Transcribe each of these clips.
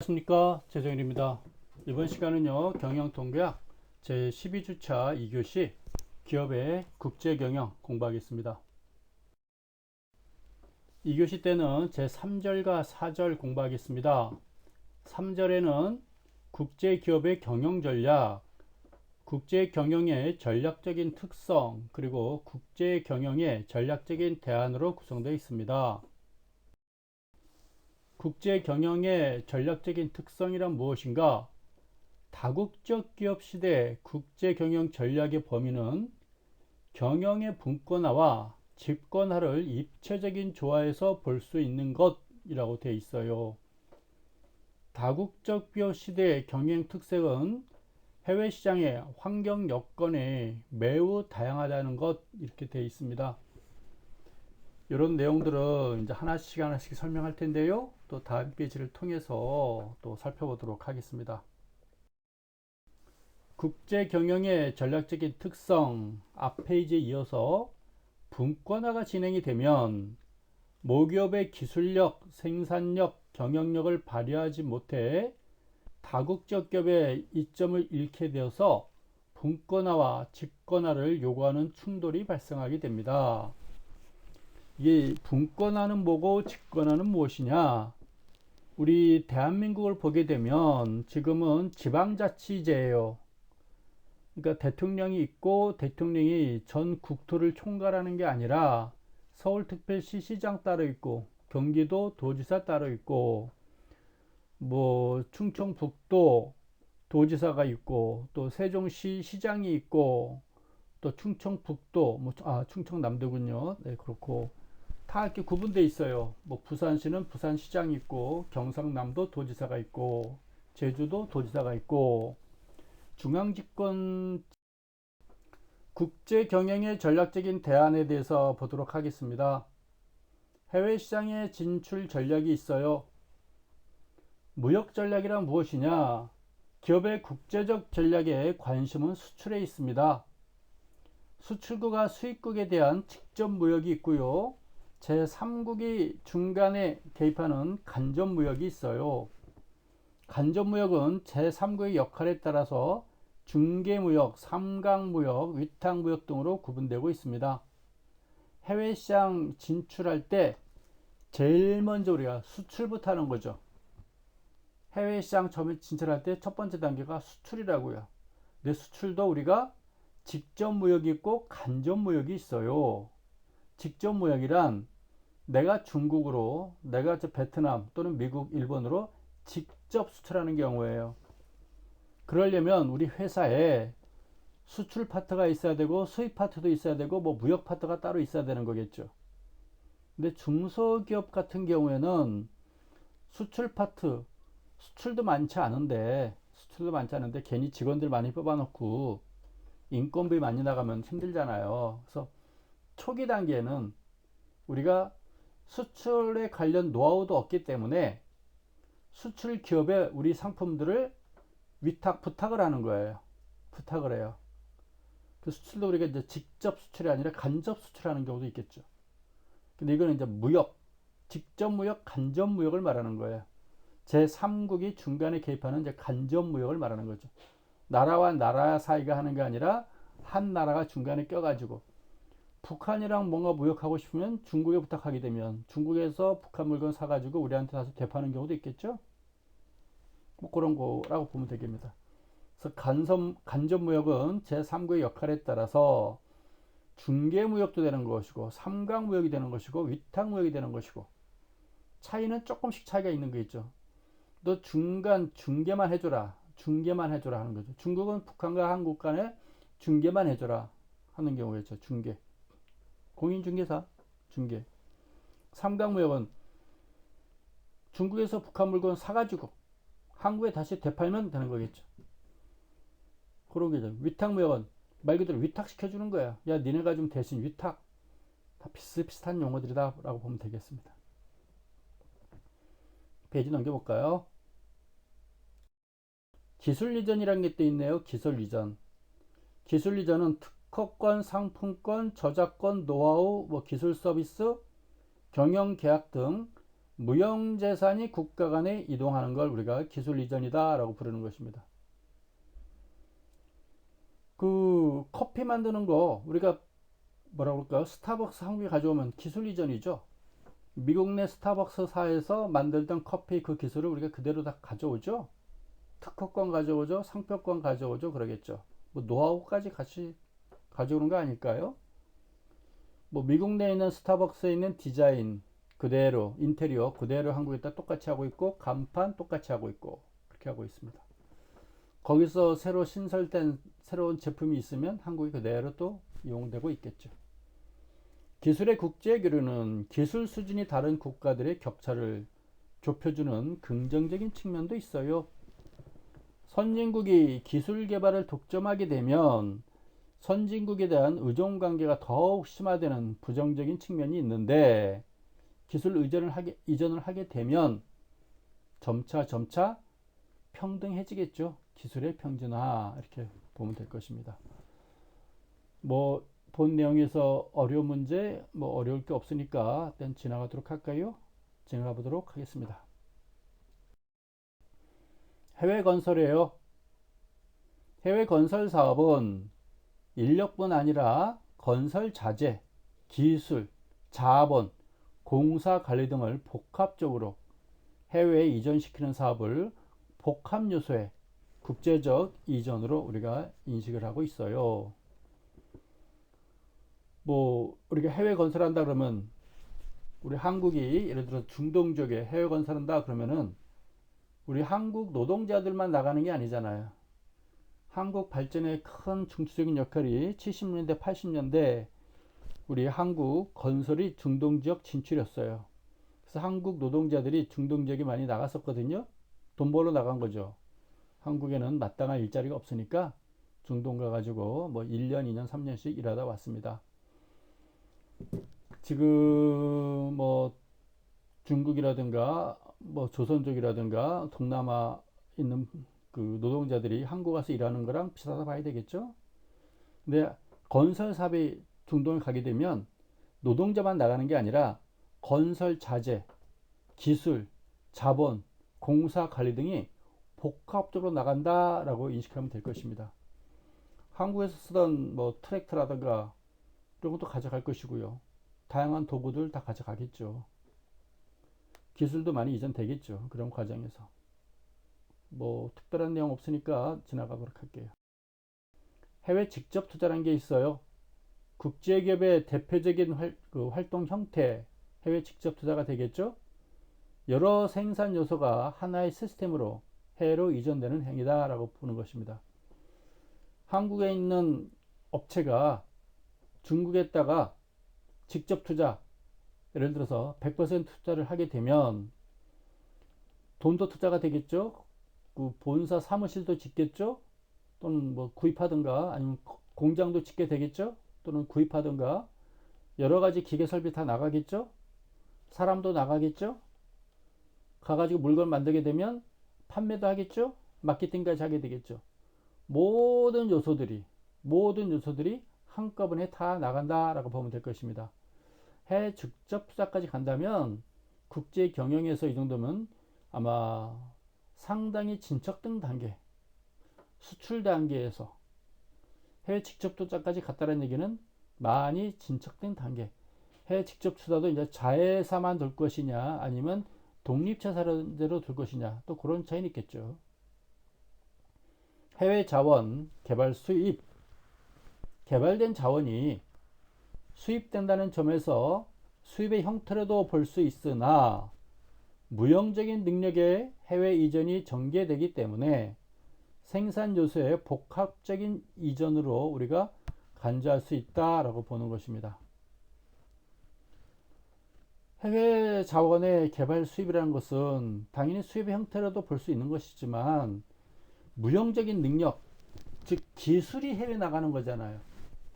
안녕하십니까, 최정일입니다. 이번 시간은요, 경영통계학 제12주차 2교시 기업의 국제경영 공부하겠습니다. 2교시 때는 제3절과 4절 공부하겠습니다. 3절에는 국제기업의 경영전략, 국제경영의 전략적인 특성, 그리고 국제경영의 전략적인 대안으로 구성되어 있습니다. 국제경영의 전략적인 특성이란 무엇인가? 다국적 기업 시대 국제경영 전략의 범위는 경영의 분권화와 집권화를 입체적인 조화에서 볼 수 있는 것이라고 되어 있어요. 다국적 기업 시대의 경영 특색은 해외 시장의 환경 여건이 매우 다양하다는 것, 이렇게 되어 있습니다. 이런 내용들은 이제 하나씩 설명할 텐데요. 또 다음 페이지를 통해서 또 살펴보도록 하겠습니다. 국제 경영의 전략적인 특성, 앞 페이지에 이어서 분권화가 진행이 되면 모기업의 기술력, 생산력, 경영력을 발휘하지 못해 다국적 기업의 이점을 잃게 되어서 분권화와 집권화를 요구하는 충돌이 발생하게 됩니다. 이 분권화는 뭐고 집권화는 무엇이냐? 우리 대한민국을 보게 되면 지금은 지방자치제예요. 그러니까 대통령이 있고 대통령이 전 국토를 총괄하는 게 아니라 서울특별시 시장 따로 있고 경기도 도지사 따로 있고 뭐 충청북도 도지사가 있고 또 세종시 시장이 있고 또 충청북도 충청남도군요. 네, 그렇고 다 이렇게 구분되어 있어요. 뭐 부산시는 부산시장이 있고 경상남도 도지사가 있고 제주도 도지사가 있고 중앙집권 국제 경영의 전략적인 대안에 대해서 보도록 하겠습니다. 해외 시장의 진출 전략이 있어요. 무역 전략이란 무엇이냐? 기업의 국제적 전략의 관심은 수출에 있습니다. 수출국과 수입국에 대한 직접 무역이 있고요. 제3국이 중간에 개입하는 간접무역이 있어요. 간접무역은 제3국의 역할에 따라서 중개무역, 삼각무역, 위탁무역 등으로 구분되고 있습니다. 해외시장 진출할 때 제일 먼저 우리가 수출부터 하는 거죠. 해외시장 처음에 진출할 때 첫 번째 단계가 수출이라고요. 근데 수출도 우리가 직접 무역이 있고 간접 무역이 있어요. 직접 무역이란 내가 중국으로, 내가 베트남 또는 미국, 일본으로 직접 수출하는 경우예요. 그러려면 우리 회사에 수출 파트가 있어야 되고 수입 파트도 있어야 되고 뭐 무역 파트가 따로 있어야 되는 거겠죠. 근데 중소기업 같은 경우에는 수출 파트, 수출도 많지 않은데 괜히 직원들 많이 뽑아놓고 인건비 많이 나가면 힘들잖아요. 그래서 초기 단계에는 우리가 수출에 관련 노하우도 없기 때문에 수출 기업에 우리 상품들을 부탁을 하는 거예요. 부탁을 해요. 그 수출도 우리가 이제 직접 수출이 아니라 간접 수출하는 경우도 있겠죠. 근데 이거는 이제 무역, 직접 무역, 간접 무역을 말하는 거예요. 제3국이 중간에 개입하는 이제 간접 무역을 말하는 거죠. 나라와 나라 사이가 하는 게 아니라 한 나라가 중간에 껴가지고 북한이랑 뭔가 무역하고 싶으면 중국에 부탁하게 되면 중국에서 북한 물건 사가지고 우리한테 다시 되파는 경우도 있겠죠. 뭐 그런 거라고 보면 되겠습니다. 그래서 간접무역은 제3국의 역할에 따라서 중개무역도 되는 것이고 삼각무역이 되는 것이고 위탁무역이 되는 것이고 차이는 조금씩 차이가 있는 게 있죠. 너 중간 중개만 해줘라. 중개만 해줘라 하는 거죠. 중국은 북한과 한국 간에 중개만 해줘라 하는 경우겠죠. 중개. 공인중개사. 중개. 삼각무역은 중국에서 북한 물건 사가지고 한국에 다시 되팔면 되는 거겠죠. 그런 게죠. 위탁무역은 말 그대로 위탁시켜주는 거야. 야, 니네가 좀 대신 위탁. 다 비슷비슷한 용어들이다 라고 보면 되겠습니다. 페이지 넘겨볼까요? 기술 이전이라는 게 또 있네요. 기술 이전. 기술 이전은 특허권, 상품권, 저작권, 노하우, 뭐 기술 서비스, 경영 계약 등 무형재산이 국가 간에 이동하는 걸 우리가 기술 이전이다 라고 부르는 것입니다. 그 커피 만드는 거 우리가 뭐라 그럴까요? 스타벅스 한국에 가져오면 기술 이전이죠. 미국 내 스타벅스사에서 만들던 커피 그 기술을 우리가 그대로 다 가져오죠. 특허권 가져오죠. 상표권 가져오죠. 그러겠죠. 뭐 노하우까지 같이 가져오는 거 아닐까요? 뭐 미국 내에 있는 스타벅스에 있는 디자인 그대로 인테리어 그대로 한국에다 똑같이 하고 있고 간판 똑같이 하고 있고 그렇게 하고 있습니다. 거기서 새로 신설된 새로운 제품이 있으면 한국이 그대로 또 이용되고 있겠죠. 기술의 국제 교류는 기술 수준이 다른 국가들의 격차를 좁혀주는 긍정적인 측면도 있어요. 선진국이 기술 개발을 독점하게 되면 선진국에 대한 의존 관계가 더욱 심화되는 부정적인 측면이 있는데 기술 이전을 하게 되면 점차 평등해지겠죠. 기술의 평준화 이렇게 보면 될 것입니다. 뭐 본 내용에서 어려운 문제 뭐 어려울 게 없으니까 일단 지나가도록 할까요? 지나가 보도록 하겠습니다. 해외 건설이에요. 해외 건설 사업은 인력뿐 아니라 건설 자재, 기술, 자본, 공사 관리 등을 복합적으로 해외에 이전시키는 사업을 복합 요소의 국제적 이전으로 우리가 인식을 하고 있어요. 뭐 우리가 해외 건설한다 그러면 우리 한국이 예를 들어 중동 지역에 해외 건설한다 그러면은 우리 한국 노동자들만 나가는 게 아니잖아요. 한국 발전에 큰 중추적인 역할이 70년대 80년대 우리 한국 건설이 중동 지역 진출했어요. 그래서 한국 노동자들이 중동 지역에 많이 나갔었거든요. 돈 벌러 나간 거죠. 한국에는 마땅한 일자리가 없으니까 중동 가가지고 뭐 1년, 2년, 3년씩 일하다 왔습니다. 지금 뭐 중국이라든가 뭐 조선 쪽이라든가 동남아 있는 그 노동자들이 한국 가서 일하는 거랑 비슷하다 봐야 되겠죠. 근데 건설 사업이 중동에 가게 되면 노동자만 나가는 게 아니라 건설 자재, 기술, 자본, 공사 관리 등이 복합적으로 나간다라고 인식하면 될 것입니다. 한국에서 쓰던 뭐 트랙터라든가 이런 것도 가져갈 것이고요. 다양한 도구들 다 가져가겠죠. 기술도 많이 이전되겠죠. 그런 과정에서. 뭐 특별한 내용 없으니까 지나가 보도록 할게요. 해외 직접 투자라는 게 있어요. 국제기업의 대표적인 활동 형태, 해외 직접 투자가 되겠죠. 여러 생산 요소가 하나의 시스템으로 해외로 이전되는 행위다라고 보는 것입니다. 한국에 있는 업체가 중국에다가 직접 투자, 예를 들어서 100% 투자를 하게 되면 돈도 투자가 되겠죠. 그 본사 사무실도 짓겠죠. 또는 뭐 구입하든가 아니면 공장도 짓게 되겠죠. 또는 구입하든가 여러 가지 기계 설비 다 나가겠죠. 사람도 나가겠죠. 가가지고 물건 만들게 되면 판매도 하겠죠. 마케팅까지 하게 되겠죠. 모든 요소들이 한꺼번에 다 나간다라고 보면 될 것입니다. 해외 직접 투자까지 간다면 국제 경영에서 이 정도면 아마 상당히 진척된 단계, 수출 단계에서 해외 직접 투자까지 갔다는 얘기는 많이 진척된 단계. 해외 직접 투자도 이제 자회사만 둘 것이냐 아니면 독립자산대로 둘 것이냐 또 그런 차이는 있겠죠. 해외 자원 개발 수입, 개발된 자원이 수입된다는 점에서 수입의 형태로도 볼 수 있으나 무형적인 능력의 해외 이전이 전개되기 때문에 생산 요소의 복합적인 이전으로 우리가 간주할 수 있다라고 보는 것입니다. 해외 자원의 개발 수입이라는 것은 당연히 수입의 형태로도 볼 수 있는 것이지만 무형적인 능력, 즉 기술이 해외 나가는 거잖아요.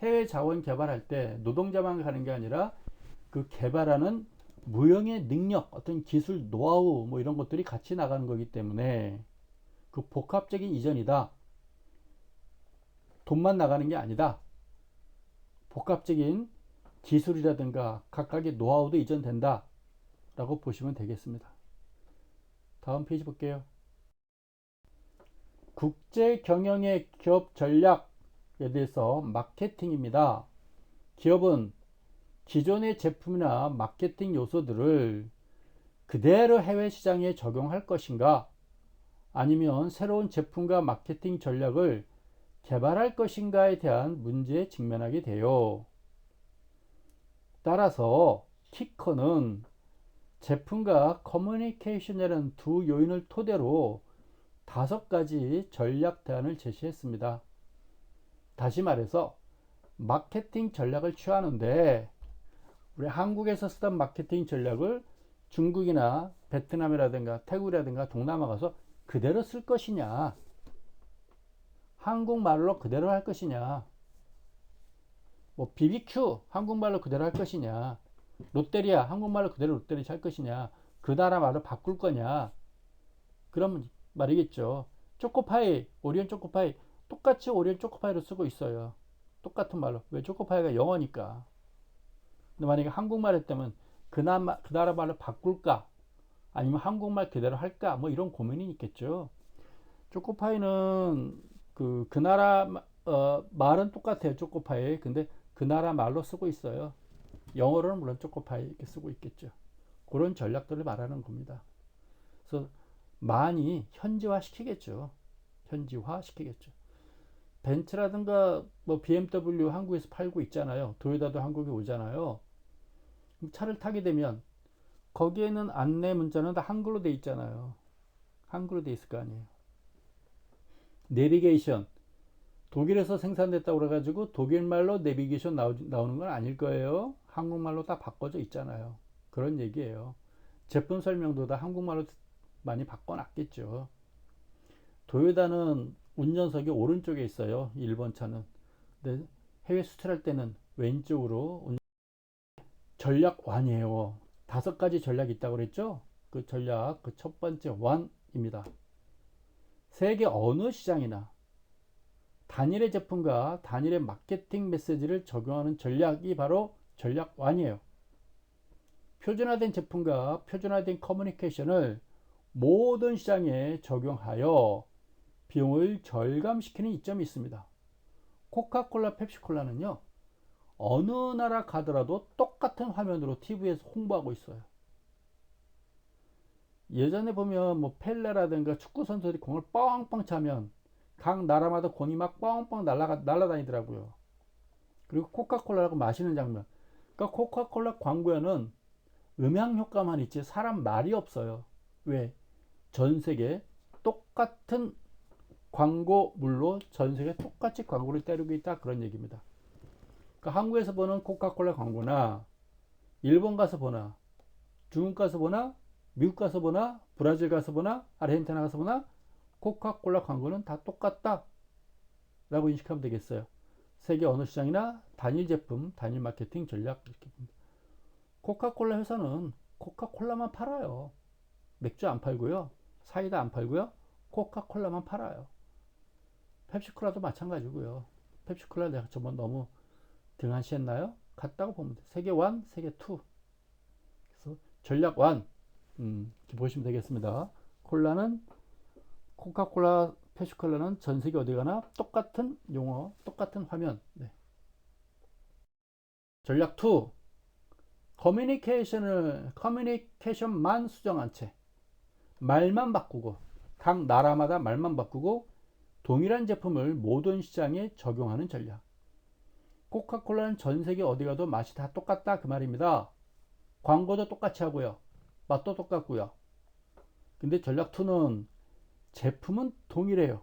해외 자원 개발할 때 노동자만 가는 게 아니라 그 개발하는 무형의 능력, 어떤 기술 노하우 뭐 이런 것들이 같이 나가는 거기 때문에 그 복합적인 이전이다. 돈만 나가는 게 아니다. 복합적인 기술이라든가 각각의 노하우도 이전된다. 라고 보시면 되겠습니다. 다음 페이지 볼게요. 국제 경영의 기업 전략에 대해서 마케팅입니다. 기업은 기존의 제품이나 마케팅 요소들을 그대로 해외 시장에 적용할 것인가, 아니면 새로운 제품과 마케팅 전략을 개발할 것인가에 대한 문제에 직면하게 돼요. 따라서 키커는 제품과 커뮤니케이션이라는 두 요인을 토대로 5가지 전략 대안을 제시했습니다. 다시 말해서 마케팅 전략을 취하는데, 우리 한국에서 쓰던 마케팅 전략을 중국이나 베트남이라든가 태국이라든가 동남아 가서 그대로 쓸 것이냐, 한국말로 그대로 할 것이냐, 뭐 BBQ 한국말로 그대로 할 것이냐, 롯데리아 한국말로 그대로 롯데리아 할 것이냐, 그 나라 말로 바꿀 거냐, 그런 말이겠죠. 초코파이, 오리온 초코파이 똑같이 오리온 초코파이로 쓰고 있어요. 똑같은 말로. 왜? 초코파이가 영어니까. 근데 만약에 한국말 했다면 그 나라 말로 바꿀까, 아니면 한국말 그대로 할까, 뭐 이런 고민이 있겠죠. 초코파이는 그 나라 말은 똑같아요. 초코파이. 근데 그 나라 말로 쓰고 있어요. 영어로는 물론 초코파이 이렇게 쓰고 있겠죠. 그런 전략들을 말하는 겁니다. 그래서 많이 현지화 시키겠죠. 현지화 시키겠죠. 벤츠라든가 뭐 BMW 한국에서 팔고 있잖아요. 도요타도 한국에 오잖아요. 차를 타게 되면 거기에는 안내 문자는 다 한글로 돼 있잖아요. 한글로 돼 있을 거 아니에요. 내비게이션, 독일에서 생산됐다고 그래가지고 독일말로 내비게이션 나오는 건 아닐 거예요. 한국말로 다 바꿔져 있잖아요. 그런 얘기예요. 제품 설명도 다 한국말로 많이 바꿔놨겠죠. 도요타는 운전석이 오른쪽에 있어요. 일본 차는. 근데 해외 수출할 때는 왼쪽으로. 전략1이에요. 5가지 전략이 있다고 그랬죠? 그 전략, 그 첫 번째 1입니다. 세계 어느 시장이나 단일의 제품과 단일의 마케팅 메시지를 적용하는 전략이 바로 전략 1이에요. 표준화된 제품과 표준화된 커뮤니케이션을 모든 시장에 적용하여 비용을 절감시키는 이점이 있습니다. 코카콜라, 펩시콜라는요, 어느 나라 가더라도 똑같은 화면으로 TV에서 홍보하고 있어요. 예전에 보면 뭐 펠레라든가 축구 선수들이 공을 뻥뻥 차면 각 나라마다 공이 막 뻥뻥 날아다니더라고요. 그리고 코카콜라라고 마시는 장면. 그러니까 코카콜라 광고에는 음향 효과만 있지 사람 말이 없어요. 왜? 전 세계 똑같은 광고물로 전 세계 똑같이 광고를 때리고 있다, 그런 얘기입니다. 그러니까 한국에서 보는 코카콜라 광고나 일본 가서 보나 중국 가서 보나 미국 가서 보나 브라질 가서 보나 아르헨티나 가서 보나 코카콜라 광고는 다 똑같다 라고 인식하면 되겠어요. 세계 어느 시장이나 단일 제품, 단일 마케팅 전략, 이렇게 봅니다. 코카콜라 회사는 코카콜라만 팔아요. 맥주 안 팔고요, 사이다 안 팔고요, 코카콜라만 팔아요. 펩시콜라도 마찬가지고요. 펩시콜라 내가 저번 너무 등한시했나요? 같다고 보면 돼요. 세계 1, 세계 2. 그래서 전략 1 이렇게 보시면 되겠습니다. 콜라는 코카콜라, 펩시콜라는 전 세계 어디 가나 똑같은 용어, 똑같은 화면. 네. 전략 2, 커뮤니케이션만 수정한 채 말만 바꾸고, 각 나라마다 말만 바꾸고 동일한 제품을 모든 시장에 적용하는 전략. 코카콜라는 전 세계 어디 가도 맛이 다 똑같다, 그 말입니다. 광고도 똑같이 하고요, 맛도 똑같고요. 근데 전략 2는 제품은 동일해요.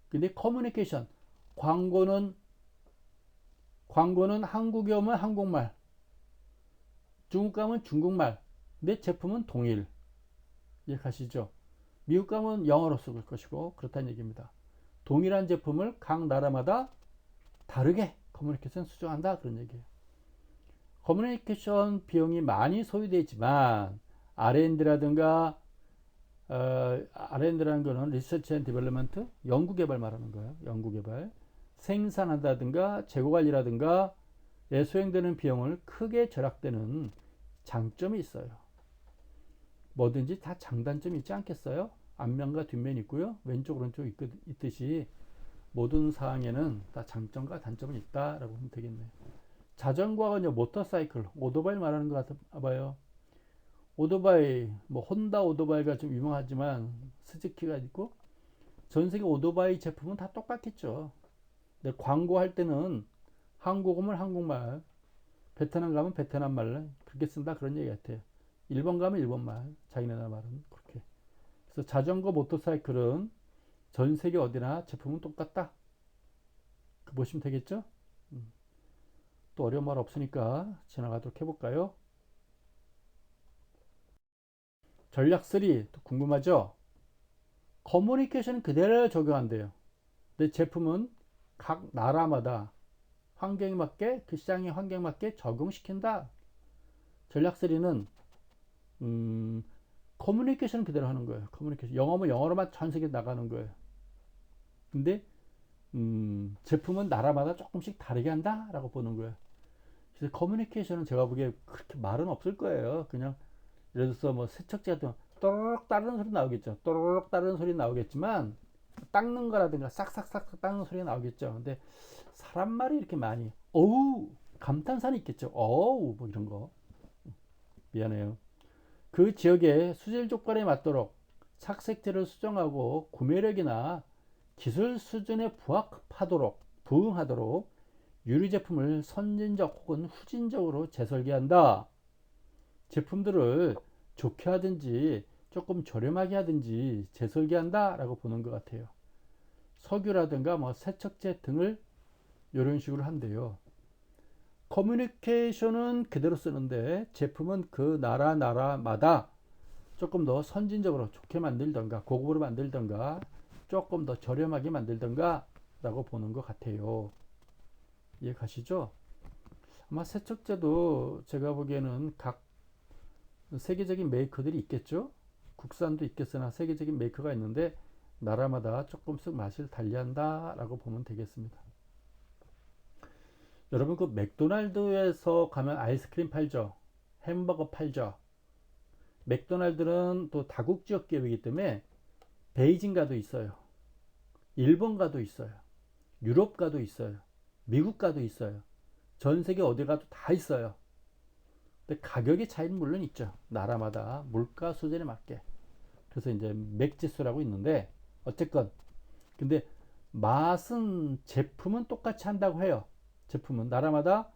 근데 커뮤니케이션, 광고는 한국에 오면 한국말, 중국 가면 중국말, 근데 제품은 동일. 이해가시죠? 미국 가면 영어로 쓸 것이고, 그렇다는 얘기입니다. 동일한 제품을 각 나라마다 다르게 커뮤니케이션 수정한다, 그런 얘기예요. 커뮤니케이션 비용이 많이 소요되지만 R&D라든가 R&D라는 거는 리서치 앤 디벨롭먼트, 연구개발 말하는 거예요. 연구개발, 생산한다든가 재고관리라든가 에 소행되는 비용을 크게 절약되는 장점이 있어요. 뭐든지 다 장단점이 있지 않겠어요? 앞면과 뒷면이 있고요. 왼쪽 오른쪽 있듯이 모든 사항에는 다 장점과 단점이 있다라고 보면 되겠네요. 자전거하고요, 모터사이클, 오토바이 말하는 것 같아봐요. 오토바이, 뭐 혼다 오토바이가 좀 유명하지만 스즈키가 있고 전 세계 오토바이 제품은 다 똑같겠죠. 근데 광고할 때는 한국 오면 한국말, 베트남 가면 베트남 말 그렇게 쓴다 그런 얘기 같아요. 일본 가면 일본 말, 자기네 나라 말은 그렇게. 그래서 자전거, 모터사이클은 전 세계 어디나 제품은 똑같다. 그 보시면 되겠죠? 또 어려운 말 없으니까 지나가도록 해볼까요? 전략 3, 또 궁금하죠? 커뮤니케이션 그대로 적용한대요. 근데 제품은 각 나라마다 환경에 맞게, 그 시장의 환경에 맞게 적용시킨다. 전략 3는 커뮤니케이션 그대로 하는 거예요. 커뮤니케이션. 영어면 영어로만 전 세계 나가는 거예요. 근데 제품은 나라마다 조금씩 다르게 한다라고 보는 거예요. 그래서 커뮤니케이션은 제가 보기에 그렇게 말은 없을 거예요. 그냥 예를 들어서 뭐 세척제 같은 거 또르륵 따르는 소리 나오겠죠. 또르륵 따르는 소리 나오겠지만 닦는 거라든가 싹싹싹 닦는 소리가 나오겠죠. 근데 사람 말이 이렇게 많이 어우 감탄사는 있겠죠. 어우 뭐 이런 거 미안해요. 그 지역의 수질 조건에 맞도록 착색제를 수정하고 구매력이나 기술 수준에 부응하도록 유리 제품을 선진적 혹은 후진적으로 재설계한다. 제품들을 좋게 하든지 조금 저렴하게 하든지 재설계한다 라고 보는 것 같아요. 석유라든가 뭐 세척제 등을 이런 식으로 한대요. 커뮤니케이션은 그대로 쓰는데 제품은 그 나라마다 조금 더 선진적으로 좋게 만들던가 고급으로 만들던가 조금 더 저렴하게 만들던가 라고 보는 것 같아요. 이해 가시죠? 아마 세척제도 제가 보기에는 각 세계적인 메이커들이 있겠죠? 국산도 있겠으나 세계적인 메이커가 있는데 나라마다 조금씩 맛을 달리한다 라고 보면 되겠습니다. 여러분 그 맥도날드에서 가면 아이스크림 팔죠? 햄버거 팔죠? 맥도날드는 또 다국지역 기업이기 때문에 베이징가도 있어요. 일본가도 있어요. 유럽가도 있어요. 미국가도 있어요. 전 세계 어디 가도 다 있어요. 근데 가격의 차이는 물론 있죠. 나라마다 물가 수준에 맞게. 그래서 이제 맥지수라고 있는데 어쨌건 근데 맛은 제품은 똑같이 한다고 해요. 제품은 나라마다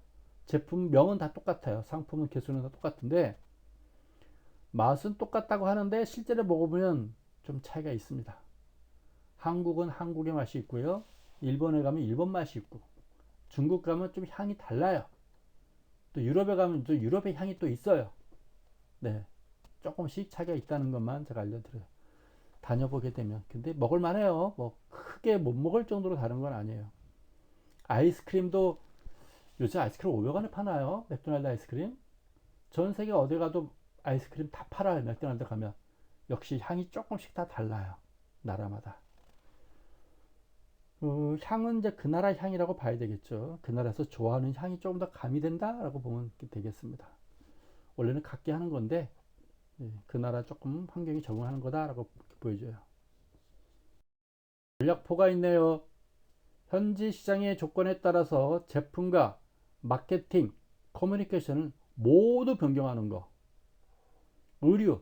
제품명은 다 똑같아요. 상품은 개수는 다 똑같은데 맛은 똑같다고 하는데 실제로 먹어보면 좀 차이가 있습니다. 한국은 한국의 맛이 있고요. 일본에 가면 일본 맛이 있고 중국 가면 좀 향이 달라요. 또 유럽에 가면 또 유럽의 향이 또 있어요. 네, 조금씩 차이가 있다는 것만 제가 알려드려요. 다녀보게 되면. 근데 먹을만해요. 뭐 크게 못 먹을 정도로 다른 건 아니에요. 아이스크림도 요새 아이스크림 500원에 파나요? 맥도날드 아이스크림? 전 세계 어디 가도 아이스크림 다 팔아요. 맥도날드 가면. 역시 향이 조금씩 다 달라요. 나라마다. 향은 이제 그 나라 향이라고 봐야 되겠죠. 그 나라에서 좋아하는 향이 조금 더 가미된다라고 보면 되겠습니다. 원래는 같게 하는 건데 그 나라 조금 환경이 적응하는 거다라고 보여줘요. 전략포가 있네요. 현지 시장의 조건에 따라서 제품과 마케팅, 커뮤니케이션을 모두 변경하는 거. 의류,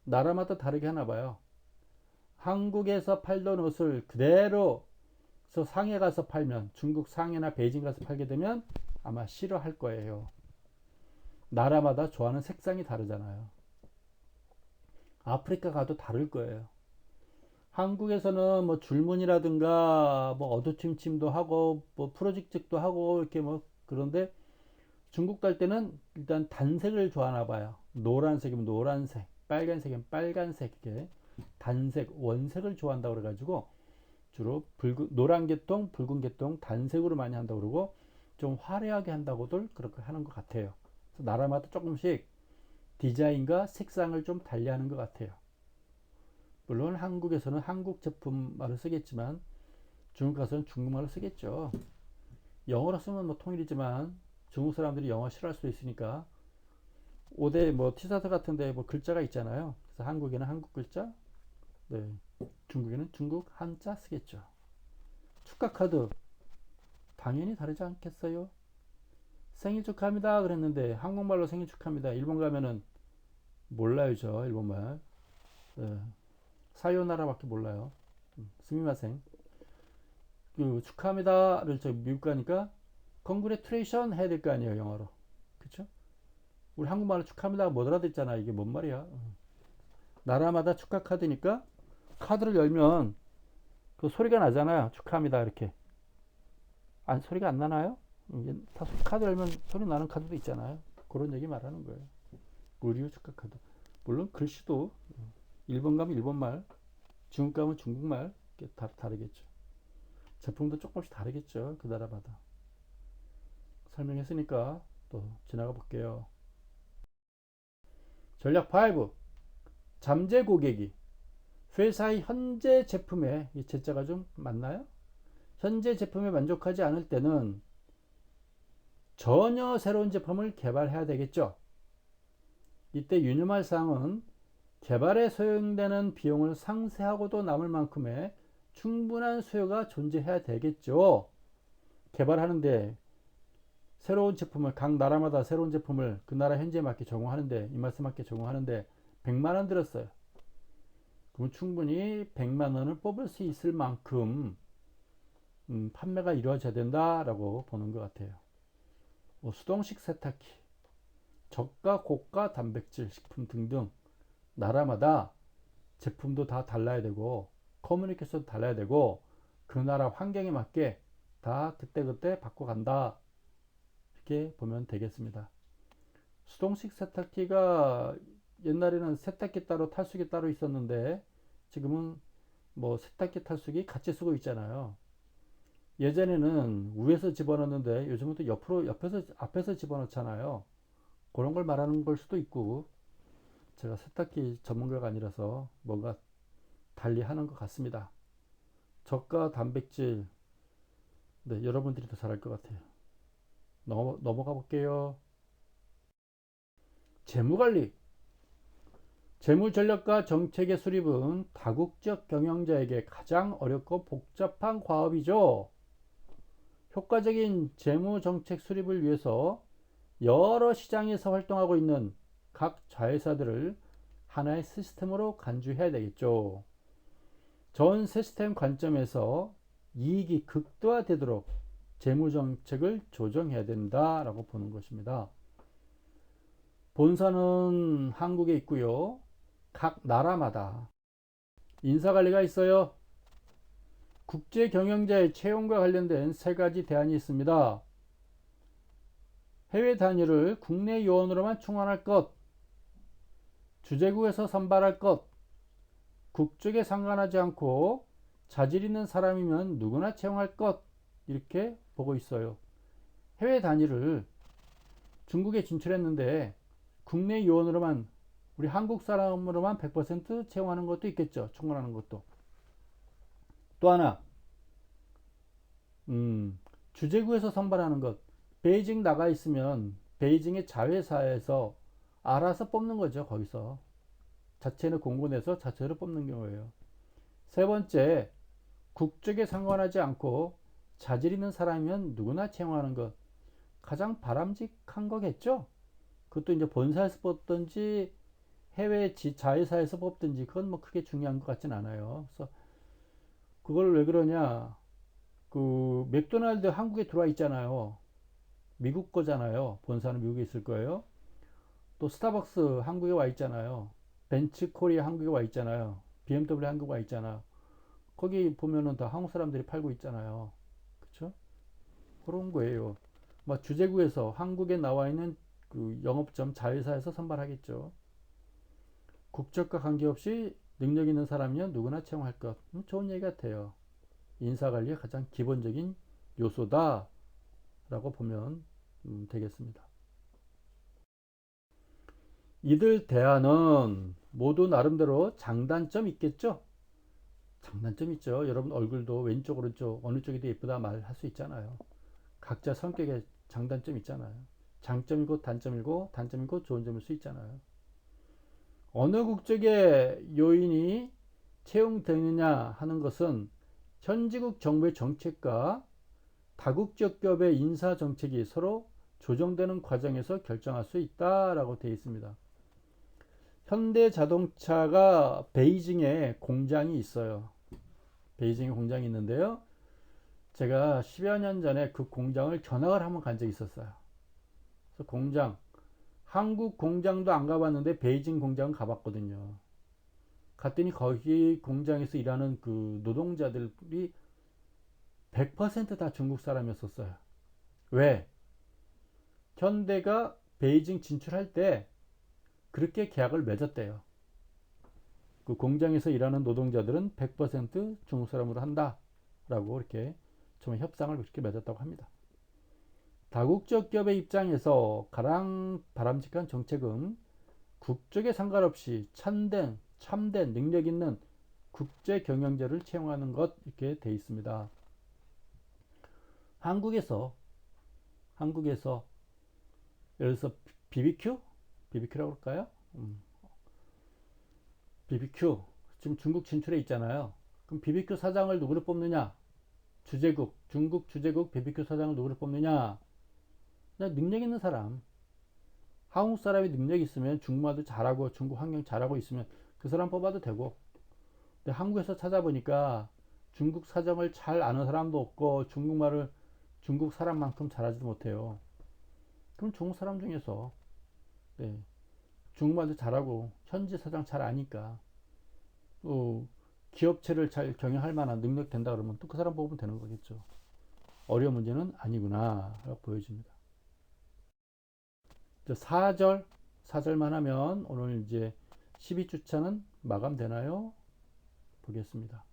나라마다 다르게 하나 봐요. 한국에서 팔던 옷을 그대로 상해 가서 팔면 중국 상해나 베이징 가서 팔게 되면 아마 싫어할 거예요. 나라마다 좋아하는 색상이 다르잖아요. 아프리카 가도 다를 거예요. 한국에서는 뭐 줄무늬라든가 뭐 어두침침도 하고 뭐 프로젝트도 하고 이렇게 뭐 그런데 중국 갈 때는 일단 단색을 좋아하나 봐요. 노란색이면 노란색, 빨간색이면 빨간색 이렇게 단색, 원색을 좋아한다고 그래가지고 주로 노란 계통, 붉은 계통, 단색으로 많이 한다고 그러고 좀 화려하게 한다고들 그렇게 하는 것 같아요. 그래서 나라마다 조금씩 디자인과 색상을 좀 달리하는 것 같아요. 물론 한국에서는 한국 제품 말을 쓰겠지만 중국 가서는 중국말을 쓰겠죠. 영어로 쓰면 뭐 통일이지만 중국 사람들이 영어 싫어할 수도 있으니까 5대 뭐 티셔츠 같은데 뭐 글자가 있잖아요. 그래서 한국에는 한국 글자, 네, 중국에는 중국 한자 쓰겠죠. 축하 카드 당연히 다르지 않겠어요? 생일 축하합니다 그랬는데 한국말로 생일 축하합니다. 일본 가면은 몰라요, 저 일본말. 네, 사요나라밖에 몰라요. 스미마생. 그 축하합니다를 저 미국 가니까 컨그레트레이션 해야 될 거 아니에요, 영어로. 그쵸? 우리 한국말로 축하합니다 못 알아듣잖아. 이게 뭔 말이야. 나라마다 축하 카드니까 카드를 열면 그 소리가 나잖아요. 축하합니다 이렇게. 안 소리가 안 나나요? 다 카드 열면 소리 나는 카드도 있잖아요. 그런 얘기 말하는 거예요. 의류 축하 카드. 물론 글씨도 일본 가면 일본말, 중국 가면 중국말 다 다르겠죠. 제품도 조금씩 다르겠죠. 그 나라마다. 설명했으니까 또 지나가 볼게요. 전략 5. 잠재 고객이 회사의 현재 제품에 이 제자가 좀 맞나요? 현재 제품에 만족하지 않을 때는 전혀 새로운 제품을 개발해야 되겠죠. 이때 유념할 사항은 개발에 소요되는 비용을 상쇄하고도 남을 만큼의 충분한 수요가 존재해야 되겠죠. 개발하는데 새로운 제품을 각 나라마다 새로운 제품을 그 나라 현지에 맞게 적용하는데 입맛에 맞게 적용하는데 100만 원 들었어요. 그럼 충분히 100만 원을 뽑을 수 있을 만큼 판매가 이루어져야 된다라고 보는 것 같아요. 뭐 수동식 세탁기, 저가 고가 단백질 식품 등등 나라마다 제품도 다 달라야 되고 커뮤니케이션도 달라야 되고 그 나라 환경에 맞게 다 그때그때 바꿔간다 이렇게 보면 되겠습니다. 수동식 세탁기가 옛날에는 세탁기 따로 탈수기 따로 있었는데 지금은 뭐 세탁기 탈수기 같이 쓰고 있잖아요. 예전에는 위에서 집어넣는데 요즘은 또 옆으로 옆에서 앞에서 집어넣잖아요. 그런 걸 말하는 걸 수도 있고 제가 세탁기 전문가가 아니라서 뭔가 달리 하는 것 같습니다. 저가 단백질 네, 여러분들이 더 잘할 것 같아요. 넘어가 볼게요. 재무관리 재무전략과 정책의 수립은 다국적 경영자에게 가장 어렵고 복잡한 과업이죠. 효과적인 재무정책 수립을 위해서 여러 시장에서 활동하고 있는 각 자회사들을 하나의 시스템으로 간주해야 되겠죠. 전 시스템 관점에서 이익이 극대화되도록 재무정책을 조정해야 된다라고 보는 것입니다. 본사는 한국에 있고요. 각 나라마다 인사관리가 있어요. 국제 경영자의 채용과 관련된 세 가지 대안이 있습니다. 해외 단위를 국내 요원으로만 충원할 것, 주재국에서 선발할 것, 국적에 상관하지 않고 자질 있는 사람이면 누구나 채용할 것, 이렇게 보고 있어요. 해외 단위를 중국에 진출했는데 국내 요원으로만 우리 한국 사람으로만 100% 채용하는 것도 있겠죠. 충원하는 것도. 또 하나 주재구에서 선발하는 것. 베이징 나가 있으면 베이징의 자회사에서 알아서 뽑는 거죠. 거기서 자체는 공고내서 자체로 뽑는 경우예요. 세 번째, 국적에 상관하지 않고 자질 있는 사람이면 누구나 채용하는 것. 가장 바람직한 거겠죠. 그것도 이제 본사에서 뽑든지 해외 자회사에서 뽑든지 그건 뭐 크게 중요한 것 같진 않아요. 그래서 그걸 왜 그러냐? 그 맥도날드 한국에 들어와 있잖아요. 미국 거잖아요. 본사는 미국에 있을 거예요. 또 스타벅스 한국에 와 있잖아요. 벤츠 코리아 한국에 와 있잖아요. BMW 한국에 와 있잖아. 거기 보면은 다 한국 사람들이 팔고 있잖아요. 그쵸? 그런 거예요. 막 주재구에서 한국에 나와 있는 그 영업점 자회사에서 선발하겠죠. 국적과 관계없이 능력 있는 사람이면 누구나 채용할 것. 좋은 얘기 같아요. 인사관리의 가장 기본적인 요소다 라고 보면 되겠습니다. 이들 대안은 모두 나름대로 장단점 있겠죠? 장단점 있죠. 여러분 얼굴도 왼쪽 오른쪽 어느 쪽이 더 예쁘다 말할 수 있잖아요. 각자 성격에 장단점 있잖아요. 장점이고 단점이고 단점이고 좋은 점일 수 있잖아요. 어느 국적의 요인이 채용되느냐 하는 것은 현지국 정부의 정책과 다국적 기업의 인사 정책이 서로 조정되는 과정에서 결정할 수 있다라고 되어 있습니다. 현대자동차가 베이징에 공장이 있어요. 베이징에 공장이 있는데요. 제가 10여 년 전에 그 공장을 견학을 한번 간 적이 있었어요. 그래서 한국 공장도 안 가봤는데 베이징 공장은 가봤거든요. 갔더니 거기 공장에서 일하는 그 노동자들이 100%다 중국 사람이었었어요. 왜? 현대가 베이징 진출할 때 그렇게 계약을 맺었대요. 그 공장에서 일하는 노동자들은 100% 중국 사람으로 한다라고 이렇게 좀 협상을 그렇게 맺었다고 합니다. 다국적 기업의 입장에서 가장 바람직한 정책은 국적에 상관없이 참된 능력 있는 국제 경영자를 채용하는 것 이렇게 돼 있습니다. 한국에서 예를 들어서 BBQ라고 할까요? BBQ 지금 중국 진출해 있잖아요. 그럼 BBQ 사장을 누구를 뽑느냐? 중국 주재국 BBQ 사장을 누구를 뽑느냐? 그냥 능력 있는 사람. 한국 사람이 능력 있으면 중국말도 잘하고 중국 환경 잘하고 있으면 그 사람 뽑아도 되고. 근데 한국에서 찾아보니까 중국 사정을 잘 아는 사람도 없고 중국 사람만큼 잘하지도 못해요. 그럼 중국 사람 중에서 네, 중국말도 잘하고 현지 사정 잘 아니까 기업체를 잘 경영할 만한 능력 된다 그러면 또 그 사람 뽑으면 되는 거겠죠. 어려운 문제는 아니구나 라고 보여집니다. 4절만 하면 오늘 이제 12주차는 마감되나요? 보겠습니다.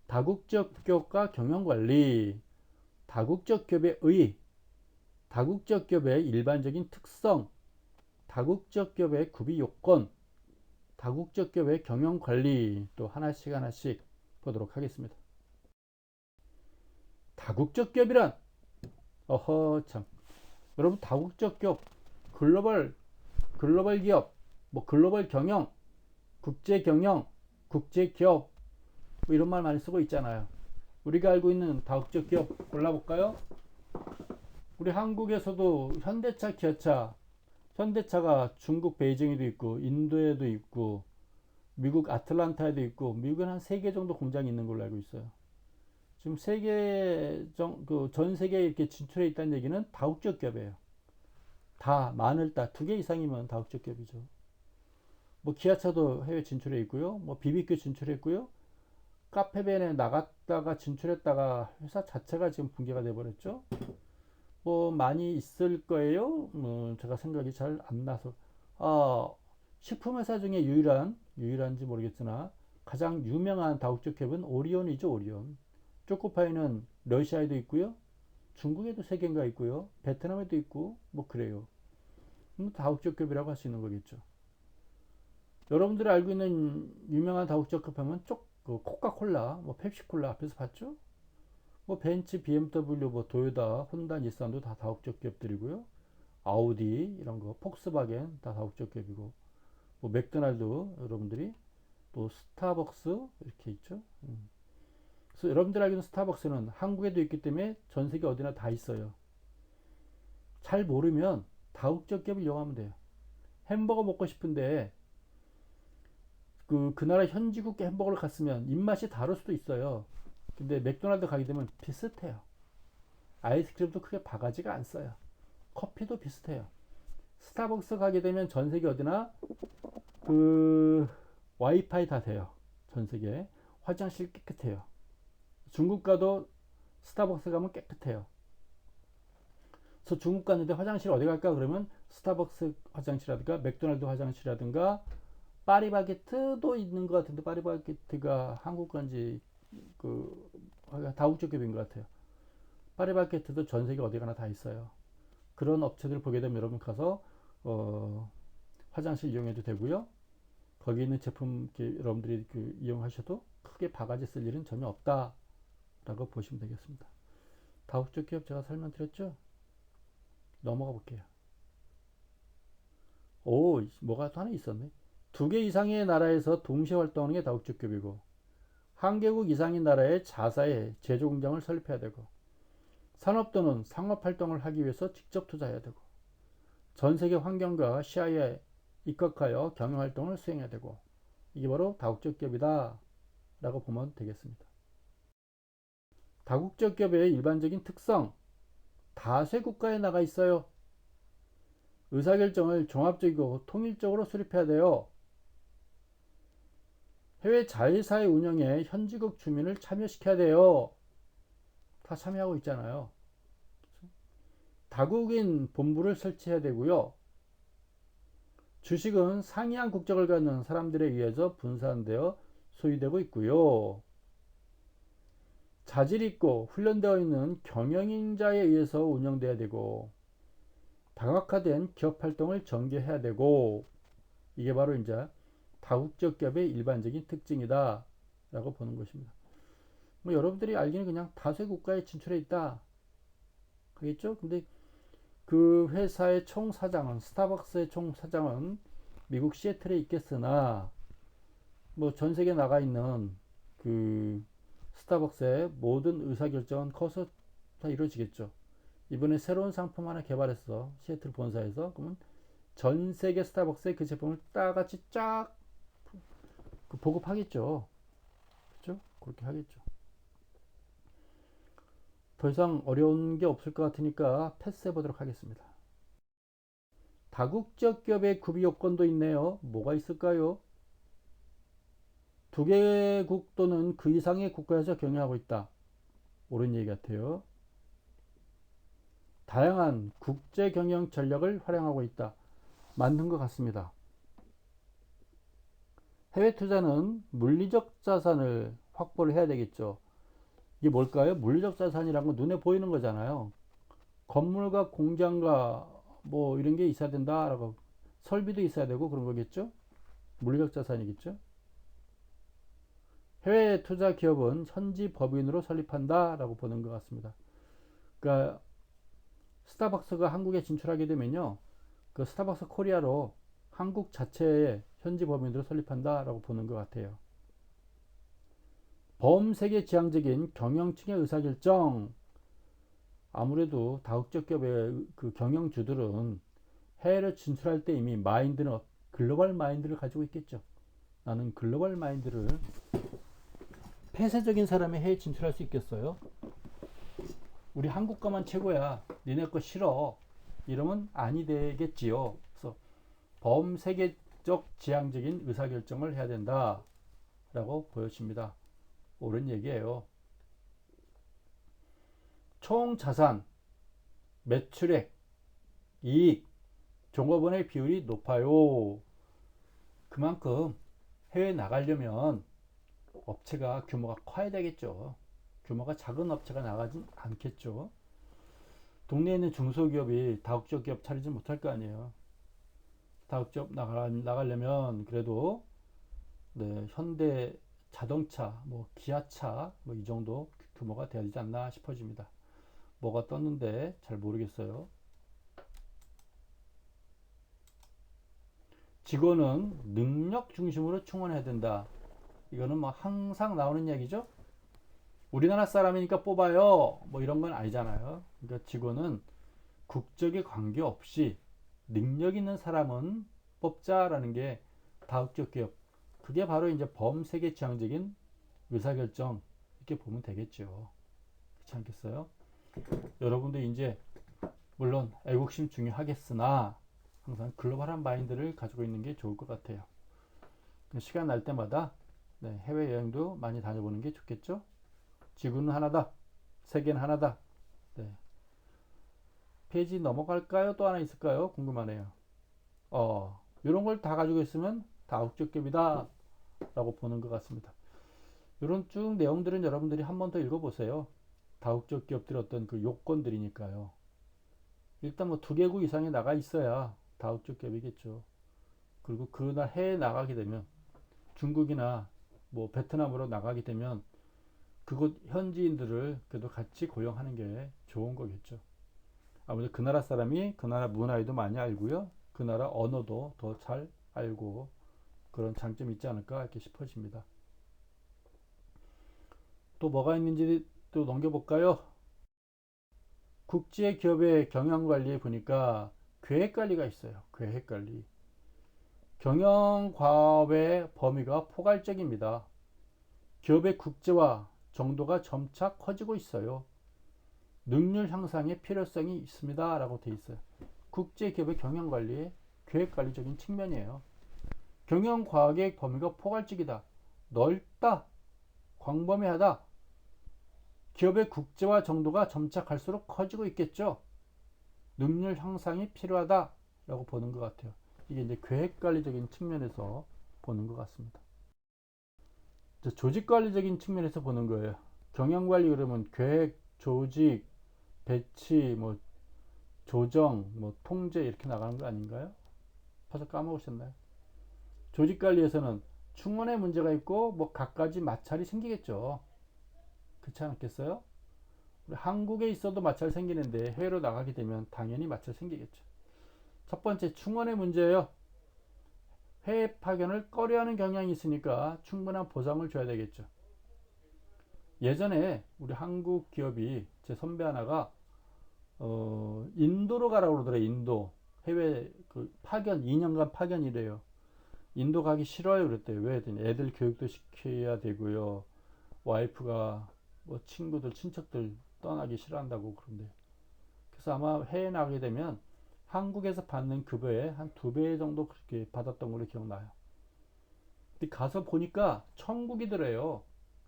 다국적 기업과 경영관리, 다국적 기업의 일반적인 특성, 다국적 기업의 구비 요건, 다국적 기업의 경영관리 또 하나씩 보도록 하겠습니다. 다국적 기업이란 참 여러분 다국적 기업 글로벌 기업 글로벌 경영 국제 기업 뭐 이런 말 많이 쓰고 있잖아요. 우리가 알고 있는 다국적 기업 골라볼까요? 우리 한국에서도 현대차가 중국 베이징에도 있고 인도에도 있고 미국 아틀란타에도 있고 미국은 한 3개 정도 공장이 있는 걸로 알고 있어요. 지금 전 세계에 이렇게 진출해 있다는 얘기는 다국적 기업이에요. 많을 2개 이상이면 다국적 기업이죠. 뭐 기아차도 해외 진출해 있고요. 뭐 BBQ 진출했고요. 카페벤에 나갔다가 진출했다가 회사 자체가 지금 붕괴가 돼버렸죠. 뭐 많이 있을 거예요. 제가 생각이 잘 안 나서 식품회사 중에 유일한지 모르겠으나 가장 유명한 다국적 기업은 오리온이죠. 오리온. 초코파이는 러시아에도 있고요. 중국에도 3개인가 있고요. 베트남에도 있고 뭐 그래요. 다국적 기업이라고 할 수 있는 거겠죠. 여러분들이 알고 있는 유명한 다국적 기업 하면 코카콜라, 뭐 펩시콜라 앞에서 봤죠? 뭐 벤츠, BMW, 뭐 도요타, 혼다, 닛산도 다 다국적 기업들이고요. 아우디 이런 거, 폭스바겐 다 다국적 기업이고, 뭐 맥도날드 여러분들이 또 스타벅스 이렇게 있죠. 그래서 여러분들 알고 있는 스타벅스는 한국에도 있기 때문에 전 세계 어디나 다 있어요. 잘 모르면 다국적 기업을 이용하면 돼요. 햄버거 먹고 싶은데 그 나라 현지국 햄버거를 갔으면 입맛이 다를 수도 있어요. 근데 맥도날드 가게 되면 비슷해요. 아이스크림도 크게 바가지가 안 써요. 커피도 비슷해요. 스타벅스 가게 되면 전 세계 어디나 그 와이파이 다 돼요. 전 세계 화장실 깨끗해요. 중국 가도 스타벅스 가면 깨끗해요. 그래서 중국 갔는데 화장실 어디 갈까 그러면 스타벅스 화장실이라든가 맥도날드 화장실이라든가 파리바게트도 있는 것 같은데 파리바게트가 한국 건지 다국적 기업인 것 같아요. 파리바게트도 전 세계 어디 가나 다 있어요. 그런 업체들 보게 되면 여러분 가서 화장실 이용해도 되고요. 거기 있는 제품 여러분들이 이용하셔도 크게 바가지 쓸 일은 전혀 없다라고 보시면 되겠습니다. 다국적 기업 제가 설명드렸죠? 넘어가 볼게요. 뭐가 또 하나 있었네. 두 개 이상의 나라에서 동시에 활동하는 게 다국적 기업이고, 한 개국 이상의 나라의 자사에 제조 공장을 설립해야 되고, 산업 또는 상업 활동을 하기 위해서 직접 투자해야 되고, 전 세계 환경과 시야에 입각하여 경영 활동을 수행해야 되고, 이게 바로 다국적 기업이다 라고 보면 되겠습니다. 다국적 기업의 일반적인 특성, 다수의 국가에 나가 있어요. 의사결정을 종합적이고 통일적으로 수립해야 돼요. 해외 자회사의 운영에 현지국 주민을 참여시켜야 돼요. 다 참여하고 있잖아요. 다국인 본부를 설치해야 되고요. 주식은 상이한 국적을 갖는 사람들에 의해서 분산되어 소유되고 있고요. 자질 있고 훈련되어 있는 경영인자에 의해서 운영돼야 되고, 다각화된 기업 활동을 전개해야 되고, 이게 바로 이제 다국적 기업의 일반적인 특징이다 라고 보는 것입니다. 뭐 여러분들이 알기는 그냥 다수의 국가에 진출해 있다 하겠죠. 근데 그 회사의 총 사장은, 스타벅스의 총 사장은 미국 시애틀에 있겠으나, 뭐 전 세계에 나가 있는 그 스타벅스의 모든 의사결정은 거기서 다 이루어지겠죠. 이번에 새로운 상품 하나 개발했어, 시애틀 본사에서. 그러면 전 세계 스타벅스에 그 제품을 따같이 쫙 보급하겠죠. 그렇죠? 그렇게 하겠죠. 더 이상 어려운 게 없을 것 같으니까 패스해 보도록 하겠습니다. 다국적 기업의 구비 요건도 있네요. 뭐가 있을까요? 두 개국 또는 그 이상의 국가에서 경영하고 있다. 옳은 얘기 같아요. 다양한 국제 경영 전략을 활용하고 있다. 맞는 것 같습니다. 해외 투자는 물리적 자산을 확보를 해야 되겠죠. 이게 뭘까요? 물리적 자산이란 건 눈에 보이는 거잖아요. 건물과 공장과 뭐 이런 게 있어야 된다라고, 설비도 있어야 되고 그런 거겠죠. 물리적 자산이겠죠. 해외 투자 기업은 현지 법인으로 설립한다라고 보는 것 같습니다. 그러니까 스타벅스가 한국에 진출하게 되면요, 그 스타벅스 코리아로 한국 자체의 현지 법인으로 설립한다라고 보는 것 같아요. 범세계 지향적인 경영층의 의사결정. 아무래도 다국적 기업의 그 경영주들은 해외로 진출할 때 이미 마인드는 글로벌 마인드를 가지고 있겠죠. 나는 글로벌 마인드를, 폐쇄적인 사람이 해외 진출할 수 있겠어요? 우리 한국 거만 최고야, 니네 거 싫어, 이러면 아니 되겠지요. 그래서 범세계적 지향적인 의사결정을 해야 된다라고 보여집니다. 옳은 얘기예요. 총 자산, 매출액, 이익, 종업원의 비율이 높아요. 그만큼 해외 나가려면 업체가 규모가 커야 되겠죠. 규모가 작은 업체가 나가진 않겠죠. 동네에 있는 중소기업이 다국적 기업 차리지 못할 거 아니에요. 다국적 나가려면 그래도, 네, 현대 자동차, 뭐 기아차, 뭐 이 정도 규모가 돼야 되지 않나 싶어집니다. 뭐가 떴는데 잘 모르겠어요. 직원은 능력 중심으로 충원해야 된다. 이거는 뭐 항상 나오는 얘기죠. 우리나라 사람이니까 뽑아요, 뭐 이런 건 아니잖아요. 그러니까 직원은 국적에 관계없이 능력 있는 사람은 뽑자라는 게 다국적 기업, 그게 바로 이제 범세계 지향적인 의사결정, 이렇게 보면 되겠죠. 그렇지 않겠어요? 여러분도 이제 물론 애국심 중요하겠으나 항상 글로벌한 마인드를 가지고 있는 게 좋을 것 같아요. 시간 날 때마다, 네, 해외여행도 많이 다녀보는 게 좋겠죠. 지구는 하나다, 세계는 하나다. 네. 페이지 넘어갈까요? 또 하나 있을까요? 궁금하네요. 이런 걸 다 가지고 있으면 다국적 기업이다 라고 보는 것 같습니다. 이런 쭉 내용들은 여러분들이 한 번 더 읽어보세요. 다국적 기업들의 어떤 그 요건들이니까요. 일단 뭐 두 개국 이상에 나가 있어야 다국적 기업이겠죠. 그리고 그날 해외 나가게 되면, 중국이나 뭐 베트남으로 나가게 되면 그곳 현지인들을 그래도 같이 고용하는 게 좋은 거겠죠. 아무래도 그 나라 사람이 그 나라 문화에도 많이 알고요, 그 나라 언어도 더 잘 알고 그런 장점이 있지 않을까 이렇게 싶어집니다. 또 뭐가 있는지 또 넘겨볼까요? 국제 기업의 경영 관리에 보니까 계획 관리가 있어요. 계획 관리. 경영 과업의 범위가 포괄적입니다. 기업의 국제화 정도가 점차 커지고 있어요. 능률 향상의 필요성이 있습니다. 라고 되어 있어요. 국제 기업의 경영 관리의 계획 관리적인 측면이에요. 경영 과학의 범위가 포괄적이다. 넓다. 광범위하다. 기업의 국제화 정도가 점차 갈수록 커지고 있겠죠. 능률 향상이 필요하다라고 보는 것 같아요. 이게 이제 계획 관리적인 측면에서 보는 것 같습니다. 조직 관리적인 측면에서 보는 거예요. 경영 관리 그러면 계획, 조직, 배치, 뭐 조정, 뭐 통제 이렇게 나가는 거 아닌가요? 벌써 까먹으셨나요? 조직 관리에서는 충원의 문제가 있고 뭐 갖가지 마찰이 생기겠죠. 그렇지 않겠어요? 우리 한국에 있어도 마찰 생기는데 해외로 나가게 되면 당연히 마찰 생기겠죠. 첫 번째 충원의 문제예요. 해외 파견을 꺼려하는 경향이 있으니까 충분한 보상을 줘야 되겠죠. 예전에 우리 한국 기업이 제 선배 하나가 인도로 가라고 그러더래. 인도 해외 그 파견 2년간 파견이래요. 인도 가기 싫어요 그랬대요. 왜? 애들 교육도 시켜야 되고요. 와이프가 뭐 친구들 친척들 떠나기 싫어한다고 그런데. 그래서 아마 해외 나가게 되면 한국에서 받는 급여의 한 2배 정도 그렇게 받았던 걸로 기억나요. 근데 가서 보니까 천국이더래요.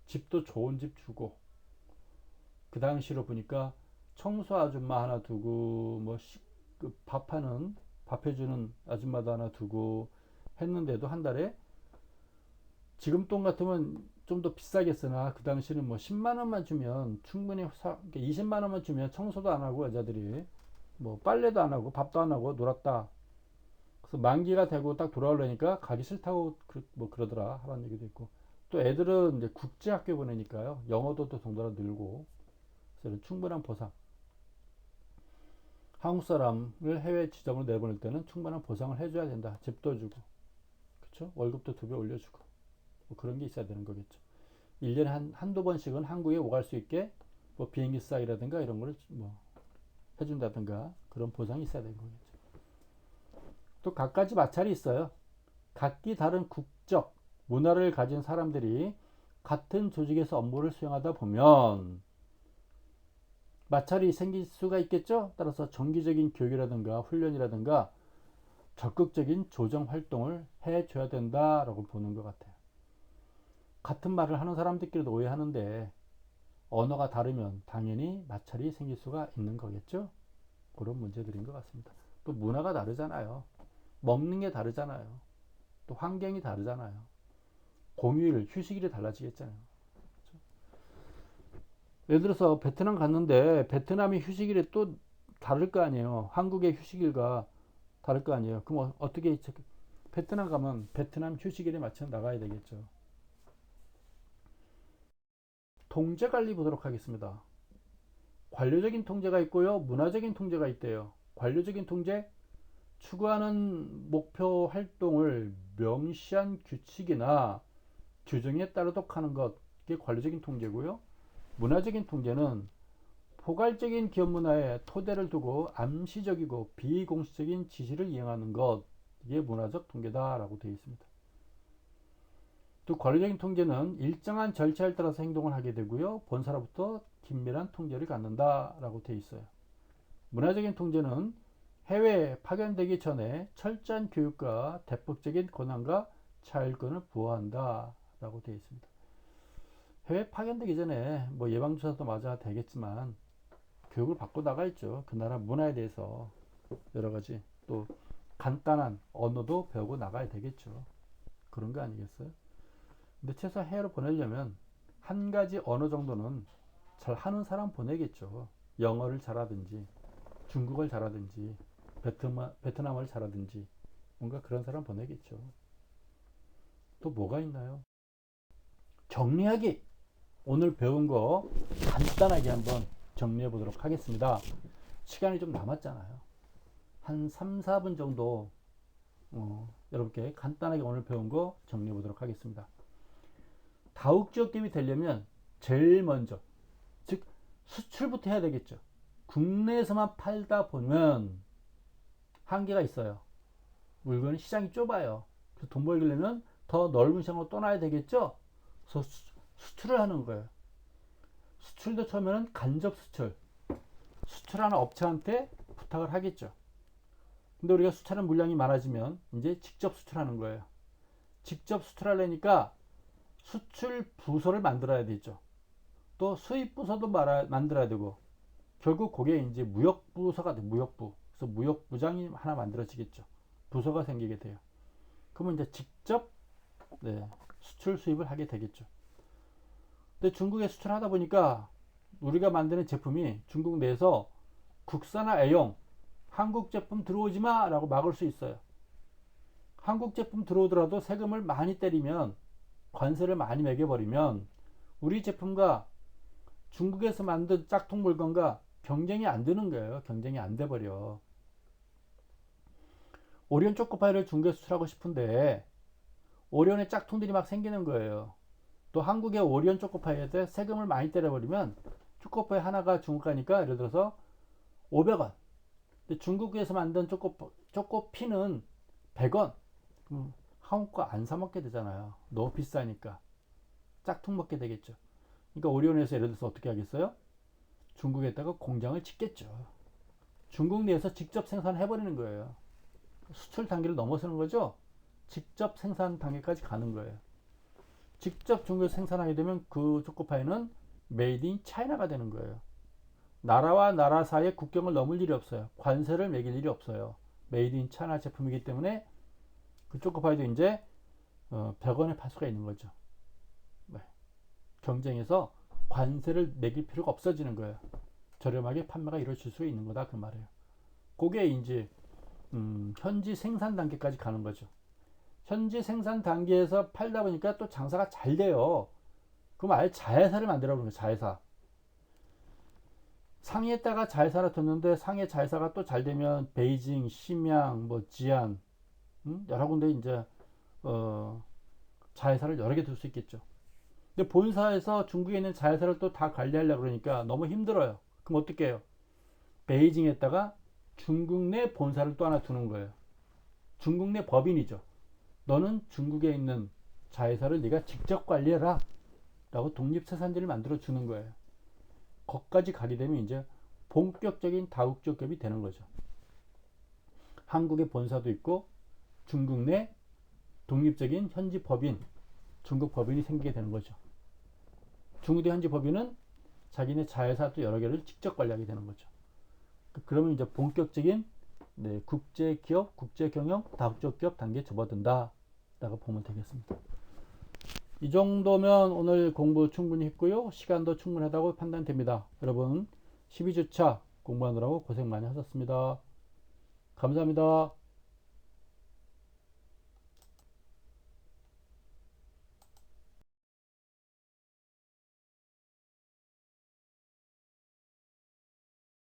집도 좋은 집 주고. 그 당시로 보니까 청소 아줌마 하나 두고 뭐 밥하는 밥 해주는 아줌마도 하나 두고 했는데도 한 달에 지금 돈 같으면 좀 더 비싸겠으나 그 당시는 뭐 10만 원만 주면 충분히 20만 원만 주면 청소도 안 하고 여자들이 뭐 빨래도 안 하고 밥도 안 하고 놀았다. 그래서 만기가 되고 딱 돌아오려니까 가기 싫다고 뭐 그러더라 하라는 얘기도 있고 또 애들은 이제 국제 학교 보내니까요 영어도 또 동달아 늘고 그래서 충분한 보상 한국 사람을 해외 지점으로 내보낼 때는 충분한 보상을 해줘야 된다. 집도 주고 그렇죠 월급도 2배 올려주고 뭐 그런 게 있어야 되는 거겠죠. 1년에 한두 번씩은 한국에 오갈 수 있게 뭐 비행기 싸이라든가 이런 거를 뭐 해준다든가 그런 보상이 있어야 되는 거겠죠. 또 갖가지 마찰이 있어요. 각기 다른 국적, 문화를 가진 사람들이 같은 조직에서 업무를 수행하다 보면 마찰이 생길 수가 있겠죠. 따라서 정기적인 교육이라든가 훈련이라든가 적극적인 조정 활동을 해줘야 된다라고 보는 것 같아요. 같은 말을 하는 사람들끼리도 오해하는데 언어가 다르면 당연히 마찰이 생길 수가 있는 거겠죠. 그런 문제들인 것 같습니다. 또 문화가 다르잖아요. 먹는 게 다르잖아요. 또 환경이 다르잖아요. 공휴일, 휴식일이 달라지겠잖아요. 그렇죠? 예를 들어서 베트남 갔는데 베트남의 휴식일이 또 다를 거 아니에요. 한국의 휴식일과 다를 거 아니에요. 그럼 어떻게 베트남 가면 베트남 휴식일에 맞춰 나가야 되겠죠. 통제 관리 보도록 하겠습니다. 관료적인 통제가 있고요. 문화적인 통제가 있대요. 관료적인 통제, 추구하는 목표 활동을 명시한 규칙이나 규정에 따르도록 하는 것, 이게 관료적인 통제고요. 문화적인 통제는 포괄적인 기업 문화에 토대를 두고 암시적이고 비공식적인 지시를 이행하는 것, 이게 문화적 통제다라고 되어 있습니다. 또 관료적인 통제는 일정한 절차를 따라서 행동을 하게 되고요. 본사로부터 긴밀한 통제를 갖는다라고 되어 있어요. 문화적인 통제는 해외에 파견되기 전에 철저한 교육과 대폭적인 권한과 자율권을 부여한다라고 되어 있습니다. 해외 파견되기 전에 뭐 예방주사도 맞아야 되겠지만 교육을 받고 나가 있죠. 그 나라 문화에 대해서 여러 가지 또 간단한 언어도 배우고 나가야 되겠죠. 그런 거 아니겠어요? 근데 최소 해외로 보내려면 한 가지 언어 정도는 잘 하는 사람 보내겠죠. 영어를 잘하든지 중국어를 잘하든지 베트남어를 잘하든지 뭔가 그런 사람 보내겠죠. 또 뭐가 있나요? 정리하기. 오늘 배운 거 간단하게 한번 정리해 보도록 하겠습니다. 시간이 좀 남았잖아요. 한 3, 4분 정도 여러분께 간단하게 오늘 배운 거 정리해 보도록 하겠습니다. 다국지역 기업이 되려면 제일 먼저 즉 수출부터 해야 되겠죠. 국내에서만 팔다 보면 한계가 있어요. 물건 시장이 좁아요. 그래서 돈 벌려면 더 넓은 시장으로 떠나야 되겠죠. 그래서 수출을 하는 거예요. 수출도 처음에는 간접 수출하는 업체한테 부탁을 하겠죠. 근데 우리가 수출하는 물량이 많아지면 이제 직접 수출하는 거예요. 직접 수출하려니까 수출 부서를 만들어야 되죠. 또 수입 부서도 만들어야 되고 결국 그게 이제 무역 부서가 돼. 무역부. 그래서 무역부장이 하나 만들어지겠죠. 부서가 생기게 돼요. 그러면 이제 직접 수출 수입을 하게 되겠죠. 근데 중국에 수출하다 보니까 우리가 만드는 제품이 중국 내에서 국산화 애용 한국 제품 들어오지 마 라고 막을 수 있어요. 한국 제품 들어오더라도 세금을 많이 때리면 관세를 많이 매겨버리면 우리 제품과 중국에서 만든 짝퉁 물건과 경쟁이 안 되는 거예요. 경쟁이 안 돼버려. 오리온 초코파이를 중국에 수출하고 싶은데 오리온의 짝퉁들이 막 생기는 거예요. 또 한국의 오리온 초코파이에 대해 세금을 많이 때려버리면 초코파이 하나가 중국 가니까 예를 들어서 500원. 근데 중국에서 만든 초코피는 100원. 그럼 한국 거 안 사 먹게 되잖아요. 너무 비싸니까. 짝퉁 먹게 되겠죠. 그러니까 오리온에서 예를 들어서 어떻게 하겠어요? 중국에다가 공장을 짓겠죠. 중국 내에서 직접 생산해 버리는 거예요. 수출 단계를 넘어서는 거죠. 직접 생산 단계까지 가는 거예요. 직접 중국에서 생산하게 되면 그 초코파이는 메이드 인 차이나가 되는 거예요. 나라와 나라 사이에 국경을 넘을 일이 없어요. 관세를 매길 일이 없어요. 메이드 인 차이나 제품이기 때문에 그 초코파이도 이제 100원에 팔 수가 있는 거죠. 경쟁에서 관세를 매길 필요가 없어지는 거예요. 저렴하게 판매가 이루어질 수 있는 거다 그 말이에요. 그게 이제 현지 생산 단계까지 가는 거죠. 현지 생산 단계에서 팔다 보니까 또 장사가 잘 돼요. 그럼 아예 자회사를 만들어 보는 거예요. 자회사. 상해에다가 자회사를 뒀는데 상해 자회사가 또 잘 되면 베이징, 심양, 뭐 지안 여러 군데 이제 자회사를 여러 개 둘 수 있겠죠. 근데 본사에서 중국에 있는 자회사를 또 다 관리하려고 그러니까 너무 힘들어요. 그럼 어떻게 해요? 베이징에다가 중국 내 본사를 또 하나 두는 거예요. 중국 내 법인이죠. 너는 중국에 있는 자회사를 네가 직접 관리해라 라고 독립생산지를 만들어 주는 거예요. 거기까지 가게 되면 이제 본격적인 다국적 기업이 되는 거죠. 한국의 본사도 있고 중국 내 독립적인 현지 법인, 중국 법인이 생기게 되는 거죠. 중국의 현지 법인은 자기네 자회사도 여러 개를 직접 관리하게 되는 거죠. 그러면 이제 본격적인 국제기업, 국제경영, 다국적 기업 단계에 접어든다 라고 보면 되겠습니다. 이 정도면 오늘 공부 충분히 했고요. 시간도 충분하다고 판단됩니다. 여러분 12주차 공부하느라고 고생 많이 하셨습니다. 감사합니다.